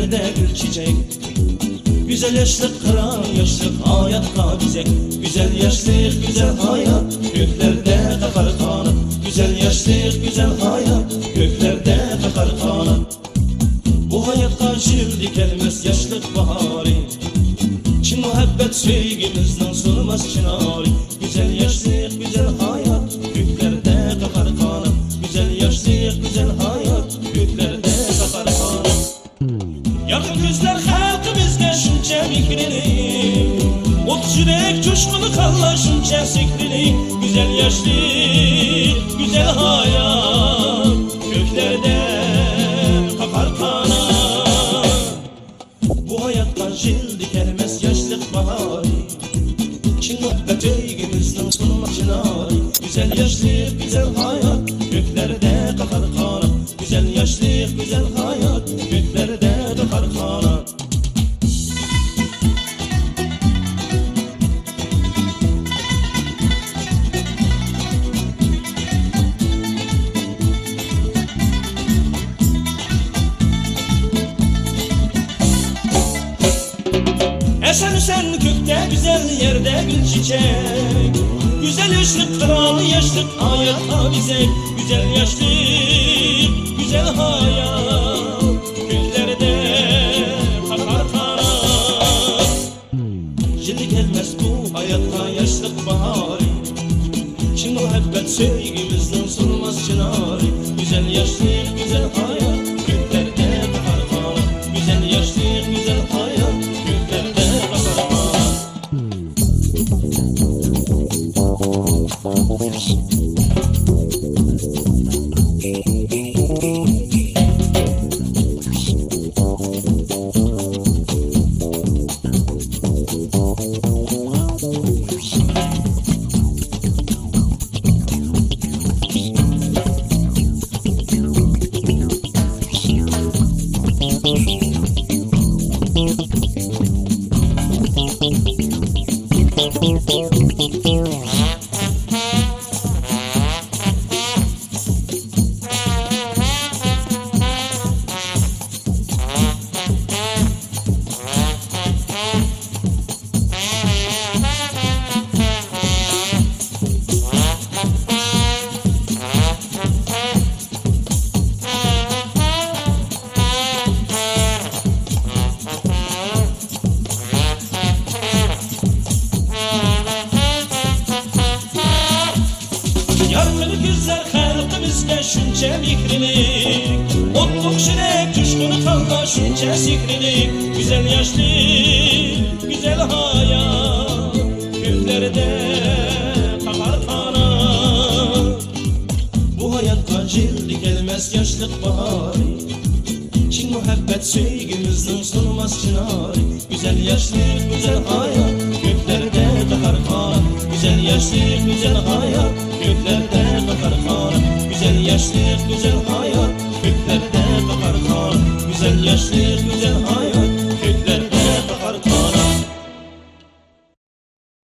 göklerde gül çiçek. Güzel yaşlık kıran yaşlık hayatta bizek. Güzel yaşlık güzel hayat göklerde takar kanat. Güzel yaşlık güzel hayat göklerde takar kanat. Bu hayatta jildi gelmez yaşlık bahari. Çin muhabbet sevgimizden solmaz çınarı. Güzel yaşlık güzel hayat göklerde takar kanat. Güzel yaşlık güzel hayat göklerde takar kanat. Yakın gözler halkımızga şuncha mikrini, ot yürek coşkunu kalla şuncha sekrini. Güzel yaşlık güzel hayat göklerde takar kanat. Bu hayattan jildi gelmez yaşlık bahari. Çin muhabbet öygümüzden sunmak çınarı. Güzel yaşlık güzel hayat göklerde takar kanat. Güzel yaşlık güzel hayat göklerde takar kanat. Esen sen kökte güzel yerde gül çiçek. Güzel yaşlık kralı yaşlık hayatta bize. Güzel yaşlık güzel hayat göklerde takar kanat. Jildi gelmez bu hayatta yaşlık bahari. Çin muhabbet sevgimizden solmaz çınarı. Güzel yaşlık güzel hayat göklerde takar kanat. Güzel yaşlık güzel hayat göklerde takar kanat. Yarkın güzel halkımızga şuncha mikrilik, otluk şirek coşkunu kalla şuncha sekrilik. Güzel yaşlık güzel hayat göklerde takar kanat. Bu hayatta jildi gelmez yaşlık bahari. Çin muhabbet sevgimizden solmaz çınarı. Güzel yaşlık güzel hayat göklerde takar kanat. Güzel yaşlık güzel hayat göklerde takar kanat. Güzel yaşlık güzel hayat göklerde takar kanat. Güzel yaşlık güzel